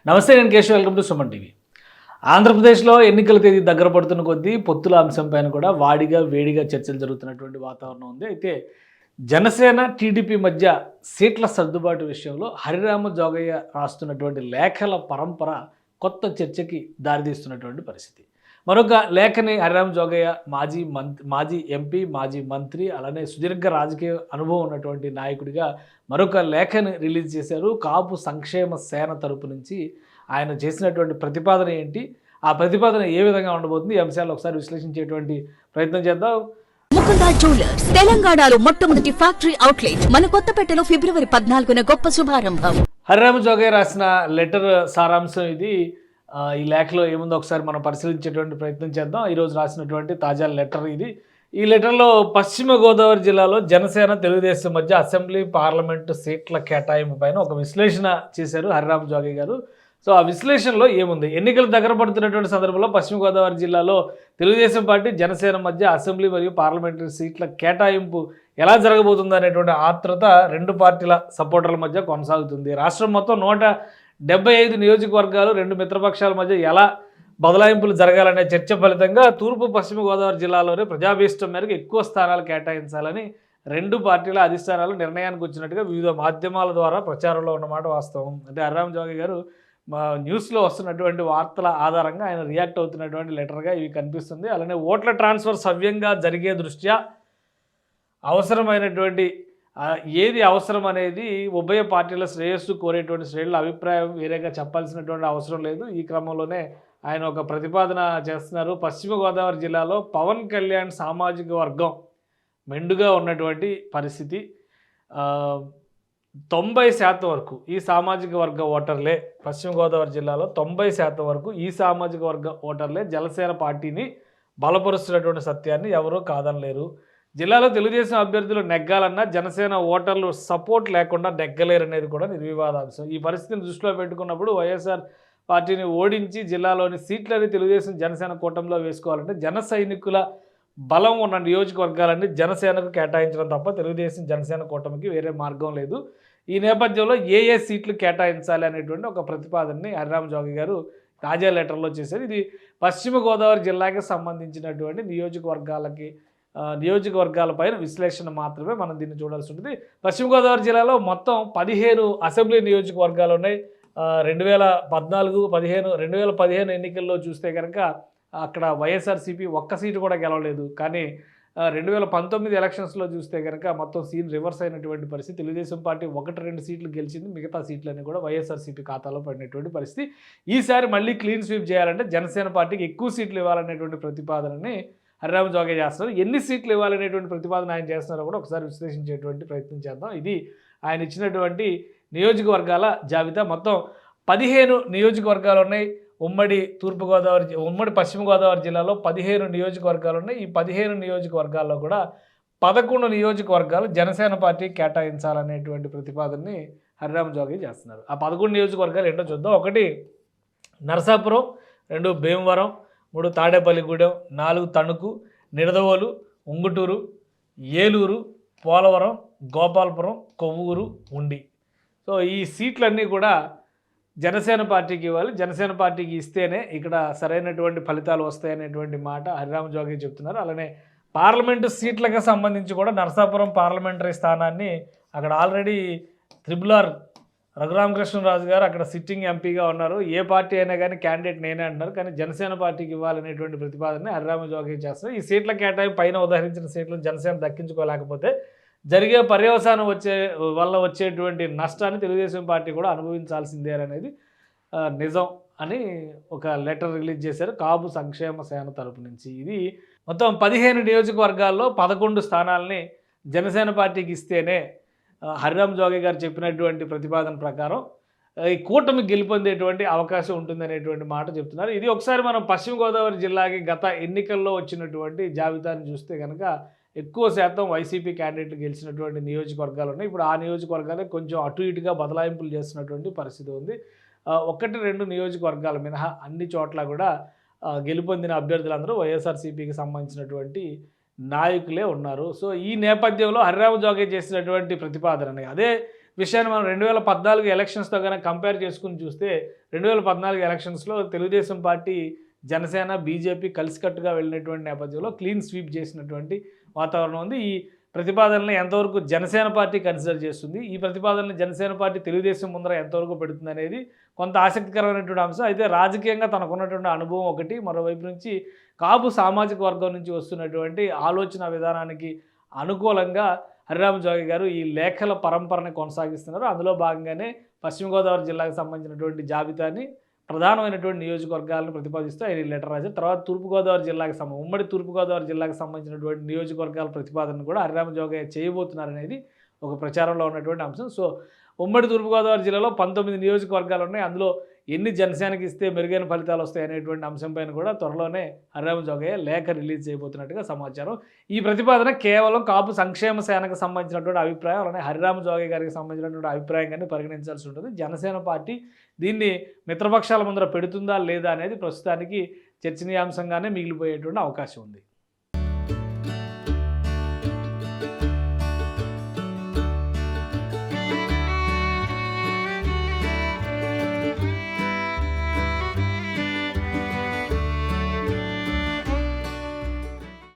నమస్తే, నేను Keshav. Welcome to Suman TV. ఆంధ్రప్రదేశ్లో ఎన్నికల తేదీ దగ్గర పడుతున్న కొద్దీ పొత్తుల అంశంపైన కూడా వేడిగా చర్చలు జరుగుతున్నటువంటి వాతావరణం ఉంది. అయితే జనసేన టీడీపీ మధ్య సీట్ల సర్దుబాటు విషయంలో హరిరామ జోగయ్య రాస్తున్నటువంటి లేఖల పరంపర కొత్త చర్చకి దారితీస్తున్నటువంటి పరిస్థితి. మరొక లేఖని హరిరామ జోగయ్య మాజీ ఎంపీ, మాజీ మంత్రి, అలానే సుదీర్ఘ రాజకీయ అనుభవం ఉన్నటువంటి నాయకుడిగా మరొక లేఖని రిలీజ్ చేశారు. కాపు సంక్షేమ సేన తరపు నుంచి ఆయన చేసినటువంటి ప్రతిపాదన ఏంటి, ఆ ప్రతిపాదన ఏ విధంగా ఉండబోతుంది, ఈ అంశాలు ఒకసారి విశ్లేషించేటువంటి ప్రయత్నం చేద్దాం. ముకుంద జ్యువెలర్స్ తెలంగాణలో మొట్టమొదటి ఫ్యాక్టరీ అవుట్లెట్ మన కొత్తపేటలో ఫిబ్రవరి 14న గొప్ప శుభారంభం. హరిరామ జోగయ్య రాసిన లెటర్ సారాంశం ఇది. ఈ లేఖలో ఏముందో ఒకసారి మనం పరిశీలించేటువంటి ప్రయత్నం చేద్దాం. ఈరోజు రాసినటువంటి తాజా లెటర్ ఇది. ఈ లెటర్లో పశ్చిమ గోదావరి జిల్లాలో జనసేన తెలుగుదేశం మధ్య అసెంబ్లీ పార్లమెంటు సీట్ల కేటాయింపు పైన ఒక విశ్లేషణ చేశారు హరిరామ జోగయ్య గారు. సో ఆ విశ్లేషణలో ఏముంది, ఎన్నికలు దగ్గర పడుతున్నటువంటి సందర్భంలో పశ్చిమ గోదావరి జిల్లాలో తెలుగుదేశం పార్టీ జనసేన మధ్య అసెంబ్లీ మరియు పార్లమెంటరీ సీట్ల కేటాయింపు ఎలా జరగబోతుంది అనేటువంటి ఆత్రత రెండు పార్టీల సపోర్టర్ల మధ్య కొనసాగుతుంది. రాష్ట్రం మొత్తం 175 నియోజకవర్గాలు, రెండు మిత్రపక్షాల మధ్య ఎలా బదలాయింపులు జరగాలనే చర్చ ఫలితంగా తూర్పు పశ్చిమ గోదావరి జిల్లాలోనే ప్రజాభీష్టం మేరకు ఎక్కువ స్థానాలు కేటాయించాలని రెండు పార్టీల అధిష్టానాలు నిర్ణయానికి వచ్చినట్టుగా వివిధ మాధ్యమాల ద్వారా ప్రచారంలో ఉన్నమాట వాస్తవం. అంటే హరిరామ జోగయ్య గారు న్యూస్లో వస్తున్నటువంటి వార్తల ఆధారంగా ఆయన రియాక్ట్ అవుతున్నటువంటి లెటర్గా ఇవి కనిపిస్తుంది. అలానే ఓట్ల ట్రాన్స్ఫర్ సవ్యంగా జరిగే దృష్ట్యా అవసరమైనటువంటి ఏది అవసరం అనేది ఉభయ పార్టీల శ్రేయస్సు కోరేటువంటి శ్రేణుల అభిప్రాయం వేరేగా చెప్పాల్సినటువంటి అవసరం లేదు. ఈ క్రమంలోనే ఆయన ఒక ప్రతిపాదన చేస్తున్నారు. పశ్చిమ గోదావరి జిల్లాలో పవన్ కళ్యాణ్ సామాజిక వర్గం మెండుగా ఉన్నటువంటి పరిస్థితి. 90% వరకు ఈ సామాజిక వర్గ ఓటర్లే, పశ్చిమ గోదావరి జిల్లాలో 90% వరకు ఈ సామాజిక వర్గ ఓటర్లే జనసేన పార్టీని బలపరుస్తున్నటువంటి సత్యాన్ని ఎవరూ కాదనలేరు. జిల్లాలో తెలుగుదేశం అభ్యర్థులు నెగ్గాలన్నా జనసేన ఓటర్లు సపోర్ట్ లేకుండా నెగ్గలేరు అనేది కూడా నిర్వివాదాంశం. ఈ పరిస్థితిని దృష్టిలో పెట్టుకున్నప్పుడు వైఎస్ఆర్ పార్టీని ఓడించి జిల్లాలోని సీట్లని తెలుగుదేశం జనసేన కూటమిలో వేసుకోవాలంటే జన సైనికుల బలం ఉన్న నియోజకవర్గాలన్నీ జనసేనకు కేటాయించడం తప్ప తెలుగుదేశం జనసేన కూటమికి వేరే మార్గం లేదు. ఈ నేపథ్యంలో ఏ సీట్లు కేటాయించాలి అనేటువంటి ఒక ప్రతిపాదనని హరిరామ జోగయ్య గారు తాజా లెటర్లో చేశారు. ఇది పశ్చిమ గోదావరి జిల్లాకి సంబంధించినటువంటి నియోజకవర్గాలపైన విశ్లేషణ మాత్రమే మనం దీన్ని చూడాల్సి ఉంటుంది. పశ్చిమ గోదావరి జిల్లాలో మొత్తం 15 అసెంబ్లీ నియోజకవర్గాలు ఉన్నాయి. 2015 ఎన్నికల్లో చూస్తే కనుక అక్కడ వైఎస్ఆర్సీపీ ఒక్క సీటు కూడా గెలవలేదు. కానీ 2019 ఎలక్షన్స్లో చూస్తే కనుక మొత్తం సీన్ రివర్స్ అయినటువంటి పరిస్థితి. తెలుగుదేశం పార్టీ 1-2 సీట్లు గెలిచింది, మిగతా సీట్లన్నీ కూడా వైఎస్ఆర్సీపీ ఖాతాలో పడినటువంటి పరిస్థితి. ఈసారి మళ్ళీ క్లీన్ స్వీప్ చేయాలంటే జనసేన పార్టీకి ఎక్కువ సీట్లు ఇవ్వాలనేటువంటి ప్రతిపాదనని హరిరామ జోగయ్య చేస్తున్నారు. ఎన్ని సీట్లు ఇవ్వాలనేటువంటి ప్రతిపాదన ఆయన చేస్తున్నారో కూడా ఒకసారి విశ్లేషించేటువంటి ప్రయత్నం చేద్దాం. ఇది ఆయన ఇచ్చినటువంటి నియోజకవర్గాల జాబితా. మొత్తం 15 నియోజకవర్గాలు ఉన్నాయి. ఉమ్మడి పశ్చిమ గోదావరి జిల్లాలో 15 నియోజకవర్గాలు ఉన్నాయి. ఈ 15 నియోజకవర్గాల్లో కూడా 11 నియోజకవర్గాలు జనసేన పార్టీ కేటాయించాలనేటువంటి ప్రతిపాదనని హరిరామ జోగయ్య చేస్తున్నారు. ఆ 11 నియోజకవర్గాలు ఏంటో చూద్దాం. 1 నరసాపురం, 2 భీమవరం, 3 తాడేపల్లిగూడెం, 4 తణుకు, నిడదవోలు, ఉంగుటూరు, ఏలూరు, పోలవరం, గోపాలపురం, కొవ్వూరు, ఉండి. సో ఈ సీట్లన్నీ కూడా జనసేన పార్టీకి ఇవ్వాలి. జనసేన పార్టీకి ఇస్తేనే ఇక్కడ సరైనటువంటి ఫలితాలు వస్తాయనేటువంటి మాట హరిరామ జోగయ్య చెప్తున్నారు. అలానే పార్లమెంటు సీట్లకు సంబంధించి కూడా నరసాపురం పార్లమెంటరీ స్థానాన్ని అక్కడ ఆల్రెడీ త్రిబుల్-ఆర్ రఘురామకృష్ణరాజు గారు అక్కడ సిట్టింగ్ ఎంపీగా ఉన్నారు. ఏ పార్టీ అయినా కానీ క్యాండిడేట్ నేనే అంటున్నారు. కానీ జనసేన పార్టీకి ఇవ్వాలనేటువంటి ప్రతిపాదన హరిరామ జోగయ్య చేస్తారు. ఈ సీట్ల కేటాయింపు పైన ఉదహరించిన సీట్లను జనసేన దక్కించుకోలేకపోతే జరిగే పర్యవసానం వల్ల వచ్చేటువంటి నష్టాన్ని తెలుగుదేశం పార్టీ కూడా అనుభవించాల్సిందే అనేది నిజం అని ఒక లెటర్ రిలీజ్ చేశారు కాపు సంక్షేమ సేన తరపు నుంచి. ఇది మొత్తం 15 నియోజకవర్గాల్లో 11 స్థానాలని జనసేన పార్టీకి ఇస్తేనే హరిరామ జోగయ్య గారు చెప్పినటువంటి ప్రతిపాదన ప్రకారం ఈ కూటమి గెలుపొందేటువంటి అవకాశం ఉంటుందనేటువంటి మాట చెప్తున్నారు. ఇది ఒకసారి మనం పశ్చిమ గోదావరి జిల్లాకి గత ఎన్నికల్లో వచ్చినటువంటి జాబితాను చూస్తే కనుక ఎక్కువ శాతం వైసీపీ క్యాండిడేట్లు గెలిచినటువంటి నియోజకవర్గాలు ఉన్నాయి. ఇప్పుడు ఆ నియోజకవర్గాలే కొంచెం అటు ఇటుగా బదలాయింపులు చేస్తున్నటువంటి పరిస్థితి ఉంది. 1-2 నియోజకవర్గాల మినహా అన్ని చోట్ల కూడా గెలుపొందిన అభ్యర్థులందరూ వైఎస్ఆర్సీపీకి సంబంధించినటువంటి నాయకులే ఉన్నారు. సో ఈ నేపథ్యంలో హరిరామ జోగయ్య చేసినటువంటి ప్రతిపాదన అదే విషయాన్ని మనం 2014 ఎలక్షన్స్తో కనుక కంపేర్ చేసుకుని చూస్తే 2014 ఎలక్షన్స్లో తెలుగుదేశం పార్టీ, జనసేన, బీజేపీ కలిసికట్టుగా వెళ్ళినటువంటి నేపథ్యంలో క్లీన్ స్వీప్ చేసినటువంటి వాతావరణం ఉంది. ఈ ప్రతిపాదనలు ఎంతవరకు జనసేన పార్టీ కన్సిడర్ చేస్తుంది, ఈ ప్రతిపాదనలు జనసేన పార్టీ తెలుగుదేశం ముందర ఎంతవరకు పెడుతుంది అనేది కొంత ఆసక్తికరమైనటువంటి అంశం. అయితే రాజకీయంగా తనకున్నటువంటి అనుభవం ఒకటి, మరోవైపు నుంచి కాపు సామాజిక వర్గం నుంచి వస్తున్నటువంటి ఆలోచన విధానానికి అనుకూలంగా హరిరామ జోగి గారు ఈ లేఖల పరంపరని కొనసాగిస్తున్నారు. అందులో భాగంగానే పశ్చిమ గోదావరి జిల్లాకు సంబంధించినటువంటి జాబితాని, ప్రధానమైనటువంటి నియోజకవర్గాలను ప్రతిపాదిస్తూ ఆయన ఈ లెటర్ రాశారు. తర్వాత తూర్పుగోదావరి జిల్లాకు ఉమ్మడి తూర్పుగోదావరి జిల్లాకు సంబంధించినటువంటి నియోజకవర్గాల ప్రతిపాదన కూడా హరిరామ జోగయ్య చేయబోతున్నారనేది ఒక ప్రచారంలో ఉన్నటువంటి అంశం. సో ఉమ్మడి తూర్పుగోదావరి జిల్లాలో 19 నియోజకవర్గాలు ఉన్నాయి. అందులో ఎన్ని జనసేనకి ఇస్తే మెరుగైన ఫలితాలు వస్తాయి అనేటువంటి అంశంపైన కూడా త్వరలోనే హరిరామ జోగయ్య లేఖ రిలీజ్ చేయబోతున్నట్టుగా సమాచారం. ఈ ప్రతిపాదన కేవలం కాపు సంక్షేమ సేనకు సంబంధించినటువంటి అభిప్రాయం, అలానే హరిరామ జోగయ్య గారికి సంబంధించినటువంటి అభిప్రాయంగానే పరిగణించాల్సి ఉంటుంది. జనసేన పార్టీ దీన్ని మిత్రపక్షాల ముందర పెడుతుందా లేదా అనేది ప్రస్తుతానికి చర్చనీయాంశంగానే మిగిలిపోయేటువంటి అవకాశం ఉంది.